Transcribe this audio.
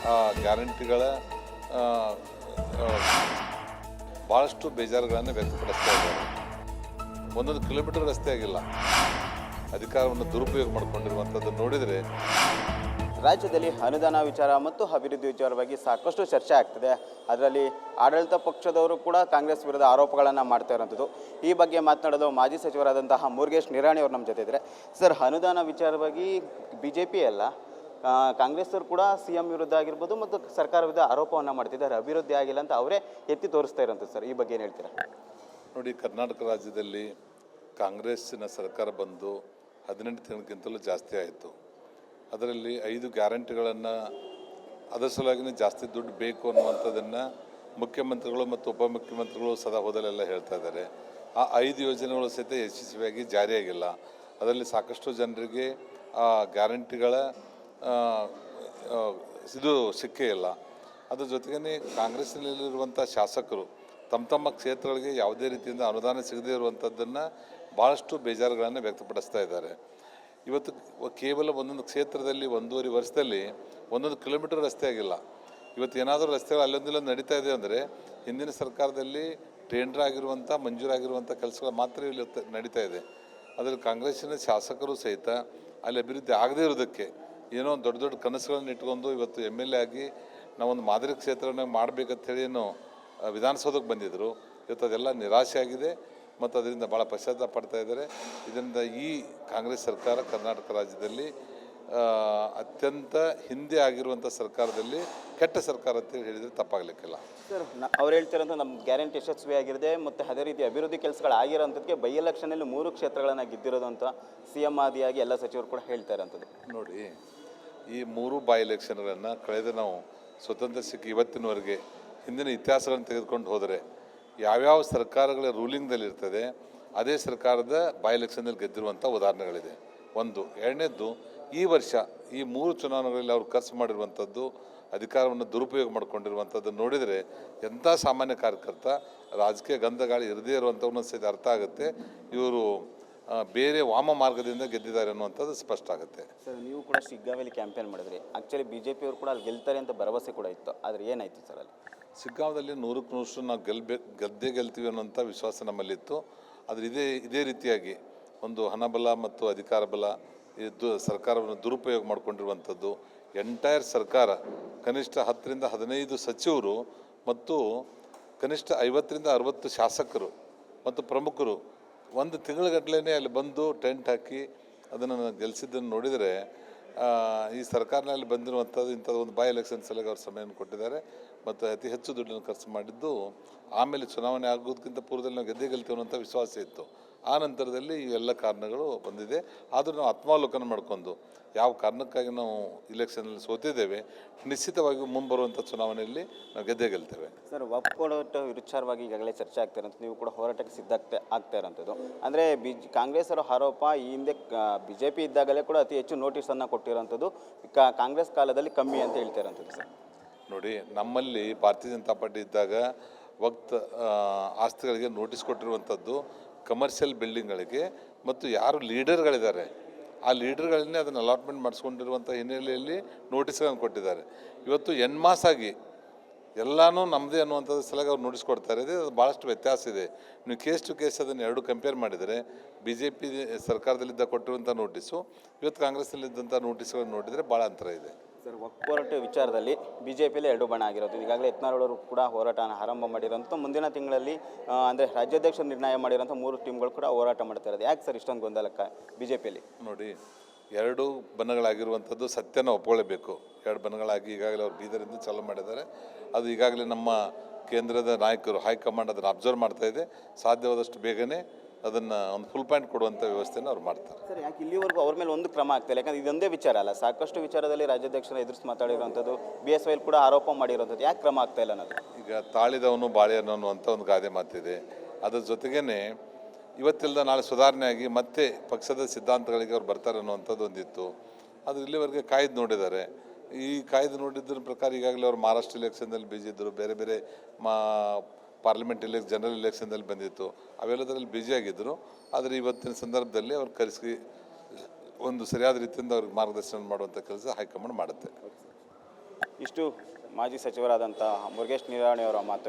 ಆ ಗ್ಯಾರಂಟಿಗಳ ಆ, ಆ, ಭಾಳಷ್ಟು ಬೇಜಾರುಗಳನ್ನು ವ್ಯಕ್ತಪಡಿಸ್ತಾ ಇದ್ದಾರೆ. ಒಂದೊಂದು ಕಿಲೋಮೀಟರ್ ರಸ್ತೆ ಆಗಿಲ್ಲ, ಅಧಿಕಾರವನ್ನು ದುರುಪಯೋಗ ಮಾಡಿಕೊಂಡಿರುವಂಥದ್ದು ನೋಡಿದರೆ ರಾಜ್ಯದಲ್ಲಿ ಅನುದಾನ ವಿಚಾರ ಮತ್ತು ಅಭಿವೃದ್ಧಿ ವಿಚಾರವಾಗಿ ಸಾಕಷ್ಟು ಚರ್ಚೆ ಆಗ್ತಿದೆ. ಅದರಲ್ಲಿ ಆಡಳಿತ ಪಕ್ಷದವರು ಕೂಡ ಕಾಂಗ್ರೆಸ್ ವಿರುದ್ಧ ಆರೋಪಗಳನ್ನು ಮಾಡ್ತಾ ಇರೋಂಥದ್ದು. ಈ ಬಗ್ಗೆ ಮಾತನಾಡಲು ಮಾಜಿ ಸಚಿವರಾದಂತಹ ಮುರುಗೇಶ್ ನಿರಾಣಿ ಅವರು ನಮ್ಮ ಜೊತೆ ಇದ್ದಾರೆ. ಸರ್, ಅನುದಾನ ವಿಚಾರವಾಗಿ BJP ಅಲ್ಲ, ಕಾಂಗ್ರೆಸ್ ಅವರು ಕೂಡ CM ವಿರುದ್ಧ ಆಗಿರ್ಬೋದು ಮತ್ತು ಸರ್ಕಾರ ವಿರುದ್ಧ ಆರೋಪವನ್ನು ಮಾಡ್ತಿದ್ದಾರೆ. ಅಭಿವೃದ್ಧಿ ಆಗಿಲ್ಲ ಅಂತ ಅವರೇ ಎತ್ತಿ ತೋರಿಸ್ತಾ ಇರೋಂಥದ್ದು. ಸರ್, ಈ ಬಗ್ಗೆ ಏನು ಹೇಳ್ತೀರಾ? ನೋಡಿ, ಕರ್ನಾಟಕ ರಾಜ್ಯದಲ್ಲಿ ಕಾಂಗ್ರೆಸ್ಸಿನ ಸರ್ಕಾರ ಬಂದು 18 ತಿಂಗಳಿಗಿಂತಲೂ ಜಾಸ್ತಿ ಆಯಿತು. ಅದರಲ್ಲಿ 5 ಗ್ಯಾರಂಟಿಗಳನ್ನು ಅದರ ಸಲುವಾಗಿಯೇ ಜಾಸ್ತಿ ದುಡ್ಡು ಬೇಕು ಅನ್ನುವಂಥದ್ದನ್ನು ಮುಖ್ಯಮಂತ್ರಿಗಳು ಮತ್ತು ಉಪಮುಖ್ಯಮಂತ್ರಿಗಳು ಸದಾ ಹೋದಲೆಲ್ಲ ಹೇಳ್ತಾ ಇದ್ದಾರೆ. ಆ 5 ಯೋಜನೆಗಳು ಸಹಿತ ಯಶಸ್ವಿಯಾಗಿ ಜಾರಿಯಾಗಿಲ್ಲ. ಅದರಲ್ಲಿ ಸಾಕಷ್ಟು ಜನರಿಗೆ ಆ ಗ್ಯಾರಂಟಿಗಳ ಇದು ಸಿಕ್ಕೇ ಇಲ್ಲ. ಅದ್ರ ಜೊತೆಗೇ ಕಾಂಗ್ರೆಸ್ನಲ್ಲಿರುವಂಥ ಶಾಸಕರು ತಮ್ಮ ಕ್ಷೇತ್ರಗಳಿಗೆ ಯಾವುದೇ ರೀತಿಯಿಂದ ಅನುದಾನ ಸಿಗದೇ ಇರುವಂಥದ್ದನ್ನು ಭಾಳಷ್ಟು ಬೇಜಾರುಗಳನ್ನು ವ್ಯಕ್ತಪಡಿಸ್ತಾ ಇದ್ದಾರೆ. ಇವತ್ತು ಕೇವಲ ಒಂದೊಂದು ಕ್ಷೇತ್ರದಲ್ಲಿ 1.5 ವರ್ಷದಲ್ಲಿ 1 ಕಿಲೋಮೀಟರ್ ರಸ್ತೆ ಆಗಿಲ್ಲ. ಇವತ್ತು ಏನಾದರೂ ರಸ್ತೆಗಳು ಅಲ್ಲೊಂದಿಲ್ಲೊಂದು ನಡೀತಾ ಇದೆ ಅಂದರೆ ಹಿಂದಿನ ಸರ್ಕಾರದಲ್ಲಿ ಟೆಂಡರ್ ಆಗಿರುವಂಥ ಮಂಜೂರಾಗಿರುವಂಥ ಕೆಲಸಗಳು ಮಾತ್ರ ಇಲ್ಲಿ ನಡೀತಾ ಇದೆ. ಅದರಲ್ಲಿ ಕಾಂಗ್ರೆಸ್ಸಿನ ಶಾಸಕರು ಸಹಿತ ಅಲ್ಲಿ ಅಭಿವೃದ್ಧಿ ಆಗದೇ ಇರೋದಕ್ಕೆ ಏನೋ ದೊಡ್ಡ ದೊಡ್ಡ ಕನಸುಗಳನ್ನು ಇಟ್ಕೊಂಡು ಇವತ್ತು MLA ಆಗಿ ನಾವೊಂದು ಮಾದರಿ ಕ್ಷೇತ್ರವನ್ನು ಮಾಡಬೇಕಂತ ಹೇಳಿ ಏನು ವಿಧಾನಸೌಧಕ್ಕೆ ಬಂದಿದ್ದರು. ಇವತ್ತು ಅದೆಲ್ಲ ನಿರಾಶೆ ಆಗಿದೆ ಮತ್ತು ಅದರಿಂದ ಭಾಳ ಪಶ್ಚಾತ್ತಾಪ ಪಡ್ತಾ ಇದ್ದಾರೆ. ಇದರಿಂದ ಈ ಕಾಂಗ್ರೆಸ್ ಸರ್ಕಾರ ಕರ್ನಾಟಕ ರಾಜ್ಯದಲ್ಲಿ ಅತ್ಯಂತ ಹಿಂದೆ ಆಗಿರುವಂಥ ಸರ್ಕಾರದಲ್ಲಿ ಕೆಟ್ಟ ಸರ್ಕಾರ ಅಂತ ಹೇಳಿದರೆ ತಪ್ಪಾಗಲಿಕ್ಕಿಲ್ಲ. ಸರ್, ಅವ್ರು ಹೇಳ್ತಿರೋಂಥ ನಮ್ಮ ಗ್ಯಾರಂಟಿ ಯಶಸ್ವಿ ಆಗಿದೆ ಮತ್ತು ಅದೇ ರೀತಿ ಅಭಿವೃದ್ಧಿ ಕೆಲಸಗಳಾಗಿರೋಂಥದ್ದಕ್ಕೆ ಬೈ ಎಲೆಕ್ಷನಲ್ಲಿ 3 ಕ್ಷೇತ್ರಗಳನ್ನು ಗೆದ್ದಿರೋದು ಅಂತ CM ಆದಿಯಾಗಿ ಎಲ್ಲ ಸಚಿವರು ಕೂಡ ಹೇಳ್ತಾ ಇರೋಂಥದ್ದು. ನೋಡಿ, ಈ 3 ಬೈ ಎಲೆಕ್ಷನ್ಗಳನ್ನು ಕಳೆದ ನಾವು ಸ್ವತಂತ್ರ ಸಿಕ್ಕಿ ಇವತ್ತಿನವರೆಗೆ ಹಿಂದಿನ ಇತಿಹಾಸಗಳನ್ನು ತೆಗೆದುಕೊಂಡು ಹೋದರೆ ಯಾವ್ಯಾವ ಸರ್ಕಾರಗಳ ರೂಲಿಂಗ್ದಲ್ಲಿರ್ತದೆ ಅದೇ ಸರ್ಕಾರದ ಬೈ ಎಲೆಕ್ಷನ್ನಲ್ಲಿ ಗೆದ್ದಿರುವಂಥ ಉದಾಹರಣೆಗಳಿದೆ. ಒಂದು. ಎರಡನೇದ್ದು, ಈ ವರ್ಷ ಈ 3 ಚುನಾವಣೆಗಳಲ್ಲಿ ಅವರು ಖರ್ಚು ಮಾಡಿರುವಂಥದ್ದು, ಅಧಿಕಾರವನ್ನು ದುರುಪಯೋಗ ಮಾಡಿಕೊಂಡಿರುವಂಥದ್ದು ನೋಡಿದರೆ ಎಂಥ ಸಾಮಾನ್ಯ ಕಾರ್ಯಕರ್ತ ರಾಜಕೀಯ ಗಂಧಗಾಳಿ ಇರದೇ ಇರುವಂಥವ್ರನ್ನ ಸಹಿತ ಅರ್ಥ ಆಗುತ್ತೆ. ಇವರು ಬೇರೆ ವಾಮ ಮಾರ್ಗದಿಂದ ಗೆದ್ದಿದ್ದಾರೆ ಅನ್ನುವಂಥದ್ದು ಸ್ಪಷ್ಟ ಆಗುತ್ತೆ. ಸರ್, ನೀವು ಕೂಡ ಶಿಗ್ಗಾಂವಲ್ಲಿ ಕ್ಯಾಂಪೇನ್ ಮಾಡಿದ್ರಿ. ಆ್ಯಕ್ಚುಲಿ BJP ಅವರು ಕೂಡ ಅಲ್ಲಿ ಗೆಲ್ತಾರೆ ಅಂತ ಭರವಸೆ ಕೂಡ ಇತ್ತು. ಆದರೆ ಏನಾಯಿತು ಸರ್ ಅಲ್ಲಿ? ಶಿಗ್ಗಾಂವದಲ್ಲಿ 100ಕ್ಕೆ 100 ನಾವು ಗೆಲ್ತೀವಿ ಅನ್ನೋಂಥ ವಿಶ್ವಾಸ ನಮ್ಮಲ್ಲಿತ್ತು. ಆದರೆ ಇದೇ ರೀತಿಯಾಗಿ ಒಂದು ಹಣಬಲ ಮತ್ತು ಅಧಿಕಾರ ಬಲ ಇದು ಸರ್ಕಾರವನ್ನು ದುರುಪಯೋಗ ಮಾಡಿಕೊಂಡಿರುವಂಥದ್ದು. ಎಂಟೈರ್ ಸರ್ಕಾರ ಕನಿಷ್ಠ 10ರಿಂದ 15 ಸಚಿವರು ಮತ್ತು ಕನಿಷ್ಠ 50ರಿಂದ 60 ಶಾಸಕರು ಮತ್ತು ಪ್ರಮುಖರು ಒಂದು ತಿಂಗಳಗಟ್ಟಲೆ ಅಲ್ಲಿ ಬಂದು ಟೆಂಟ್ ಹಾಕಿ ಅದನ್ನು ಗೆಲ್ಲಿಸಿದ್ದನ್ನು ನೋಡಿದರೆ ಈ ಸರ್ಕಾರನಲ್ಲಿ ಬಂದಿರುವಂಥದ್ದು ಇಂಥದ್ದು ಒಂದು ಬೈ ಎಲೆಕ್ಷನ್ ಸಲುವಾಗಿ ಅವ್ರು ಸಮಯವನ್ನು ಕೊಟ್ಟಿದ್ದಾರೆ ಮತ್ತು ಅತಿ ಹೆಚ್ಚು ದುಡ್ಡನ್ನು ಖರ್ಚು ಮಾಡಿದ್ದು. ಆಮೇಲೆ ಚುನಾವಣೆ ಆಗೋದಕ್ಕಿಂತ ಪೂರ್ವದಲ್ಲಿ ನಾವು ಗೆಲ್ತೀವಿ ಅನ್ನೋಂಥ ವಿಶ್ವಾಸ ಇತ್ತು. ಆ ನಂತರದಲ್ಲಿ ಇವೆಲ್ಲ ಕಾರಣಗಳು ಬಂದಿದೆ. ಆದರೂ ನಾವು ಆತ್ಮಾವಲೋಕನ ಮಾಡ್ಕೊಂಡು ಯಾವ ಕಾರಣಕ್ಕಾಗಿ ನಾವು ಇಲೆಕ್ಷನಲ್ಲಿ ಸೋತಿದ್ದೇವೆ, ನಿಶ್ಚಿತವಾಗಿ ಮುಂಬರುವಂಥ ಚುನಾವಣೆಯಲ್ಲಿ ನಾವು ಗೆಲ್ತೇವೆ. ಸರ್, ಒಪ್ಕೊಳ್ಳೋಟ ವಿಚಾರವಾಗಿ ಈಗಾಗಲೇ ಚರ್ಚೆ ಆಗ್ತಾ ಇರೋಂಥ, ನೀವು ಕೂಡ ಹೋರಾಟಕ್ಕೆ ಆಗ್ತಾ ಇರೋಂಥದ್ದು ಅಂದರೆ ಕಾಂಗ್ರೆಸ್ ಅವರ ಆರೋಪ ಈ ಹಿಂದೆ BJP ಇದ್ದಾಗಲೇ ಕೂಡ ಅತಿ ಹೆಚ್ಚು ನೋಟಿಸನ್ನು ಕೊಟ್ಟಿರೋಂಥದ್ದು, ಕಾಂಗ್ರೆಸ್ ಕಾಲದಲ್ಲಿ ಕಮ್ಮಿ ಅಂತ ಹೇಳ್ತಾ ಇರೋಂಥದ್ದು. ಸರ್ ನೋಡಿ, ನಮ್ಮಲ್ಲಿ ಭಾರತೀಯ ಜನತಾ ಪಾರ್ಟಿ ಇದ್ದಾಗ ಆಸ್ತಿಗಳಿಗೆ ನೋಟಿಸ್ ಕೊಟ್ಟಿರುವಂಥದ್ದು ಕಮರ್ಷಿಯಲ್ ಬಿಲ್ಡಿಂಗ್ಗಳಿಗೆ ಮತ್ತು ಯಾರು ಲೀಡರ್ಗಳಿದ್ದಾರೆ ಆ ಲೀಡರ್ಗಳನ್ನೇ ಅದನ್ನು ಅಲಾಟ್ಮೆಂಟ್ ಮಾಡಿಸ್ಕೊಂಡಿರುವಂಥ ಹಿನ್ನೆಲೆಯಲ್ಲಿ ನೋಟಿಸ್ಗಳನ್ನು ಕೊಟ್ಟಿದ್ದಾರೆ. ಇವತ್ತು ಎನ್ಮಾಸಾಗಿ ಎಲ್ಲನೂ ನಮ್ಮದೇ ಅನ್ನುವಂಥದ್ದು ಸಲುವಾಗಿ ಅವ್ರು ನೋಟಿಸ್ ಕೊಡ್ತಾರೆ. ಅದು ಭಾಳಷ್ಟು ವ್ಯತ್ಯಾಸ ಇದೆ. ನೀವು ಕೇಸ್ ಟು ಕೇಸ್ ಅದನ್ನು ಎರಡು ಕಂಪೇರ್ ಮಾಡಿದರೆ BJP ಸರ್ಕಾರದಲ್ಲಿದ್ದ ಕೊಟ್ಟಿರುವಂಥ ನೋಟಿಸು ಇವತ್ತು ಕಾಂಗ್ರೆಸ್ನಲ್ಲಿದ್ದಂಥ ನೋಟಿಸ್ಗಳನ್ನು ನೋಡಿದರೆ ಭಾಳ ಅಂತರ ಇದೆ. ಸರ್, ಹೋರಾಟ ವಿಚಾರದಲ್ಲಿ BJPಯಲ್ಲಿ 2 ಬಣ ಆಗಿರೋದು. ಈಗಾಗಲೇ ಯತ್ನಾಳ್ ಕೂಡ ಹೋರಾಟನ ಆರಂಭ ಮಾಡಿರೋಂಥ, ಮುಂದಿನ ತಿಂಗಳಲ್ಲಿ ಅಂದರೆ ರಾಜ್ಯಾಧ್ಯಕ್ಷ ನಿರ್ಣಯ ಮಾಡಿರೋಂಥ 3 ಟೀಮ್ಗಳು ಕೂಡ ಹೋರಾಟ ಮಾಡ್ತಾ ಇರೋದು. ಯಾಕೆ ಸರ್ ಇಷ್ಟೊಂದು ಗೊಂದಲಕ್ಕೆ BJPಯಲ್ಲಿ? ನೋಡಿ, 2 ಬಣಗಳಾಗಿರುವಂಥದ್ದು ಸತ್ಯನ ಒಪ್ಕೊಳ್ಳೇಬೇಕು. 2 ಬಣಗಳಾಗಿ ಈಗಾಗಲೇ ಅವ್ರು ಬೀದರಿಂದ ಚಾಲೂ ಮಾಡಿದ್ದಾರೆ. ಅದು ಈಗಾಗಲೇ ನಮ್ಮ ಕೇಂದ್ರದ ನಾಯಕರು ಹೈಕಮಾಂಡ್ ಅದನ್ನು ಅಬ್ಸರ್ವ್ ಮಾಡ್ತಾ ಇದೆ. ಸಾಧ್ಯವಾದಷ್ಟು ಬೇಗನೆ ಅದನ್ನು ಒಂದು ಫುಲ್ ಪಾಯಿಂಟ್ ಕೊಡುವಂಥ ವ್ಯವಸ್ಥೆನ ಅವ್ರು ಮಾಡ್ತಾರೆ. ಸರ್, ಯಾಕೆ ಇಲ್ಲಿವರೆಗೂ ಅವ್ರ ಮೇಲೆ ಒಂದು ಕ್ರಮ ಆಗ್ತಾಯಿಲ್ಲ? ಯಾಕಂದರೆ ಇದೊಂದೇ ವಿಚಾರ ಅಲ್ಲ, ಸಾಕಷ್ಟು ವಿಚಾರದಲ್ಲಿ ರಾಜ್ಯಾಧ್ಯಕ್ಷರ ಎದುರಿಸಿ ಮಾತಾಡಿರುವಂಥದ್ದು, BSYL ಕೂಡ ಆರೋಪ ಮಾಡಿರುವಂಥದ್ದು. ಯಾಕೆ ಕ್ರಮ ಆಗ್ತಾಯಿಲ್ಲ ಅನ್ನೋದು? ಈಗ ತಾಳಿದವನು ಬಾಳೆಯನ್ನು ಅನ್ನುವಂಥ ಒಂದು ಗಾದೆ ಮಾತಿದೆ. ಅದ್ರ ಜೊತೆಗೇ ಇವತ್ತಿಲ್ಲದ ನಾಳೆ ಸುಧಾರಣೆ ಆಗಿ ಮತ್ತೆ ಪಕ್ಷದ ಸಿದ್ಧಾಂತಗಳಿಗೆ ಅವ್ರು ಬರ್ತಾರೆ ಅನ್ನುವಂಥದ್ದು ಒಂದಿತ್ತು. ಅದು ಇಲ್ಲಿವರೆಗೆ ಕಾಯ್ದು ನೋಡಿದ್ದಾರೆ. ಈ ಕಾಯ್ದು ನೋಡಿದ್ರ ಪ್ರಕಾರ ಈಗಾಗಲೇ ಅವರು ಮಹಾರಾಷ್ಟ್ರ ಇಲೆಕ್ಷನ್ದಲ್ಲಿ ಬಿಜಿದ್ದರು, ಬೇರೆ ಬೇರೆ ಪಾರ್ಲಿಮೆಂಟ್ ಜನರಲ್ ಇಲೆಕ್ಷನ್ದಲ್ಲಿ ಬಂದಿತ್ತು, ಅವೆಲ್ಲದರಲ್ಲಿ ಬ್ಯುಸಿ ಆಗಿದ್ದರು. ಆದರೆ ಇವತ್ತಿನ ಸಂದರ್ಭದಲ್ಲಿ ಅವ್ರು ಕರೆಸಿ ಒಂದು ಸರಿಯಾದ ರೀತಿಯಿಂದ ಅವ್ರಿಗೆ ಮಾರ್ಗದರ್ಶನ ಮಾಡುವಂಥ ಕೆಲಸ ಹೈಕಮಾಂಡ್ ಮಾಡುತ್ತೆ. ಇಷ್ಟು ಮಾಜಿ ಸಚಿವರಾದಂಥ ಮುರುಗೇಶ್ ನಿರಾಣಿ ಅವರ ಮಾತು.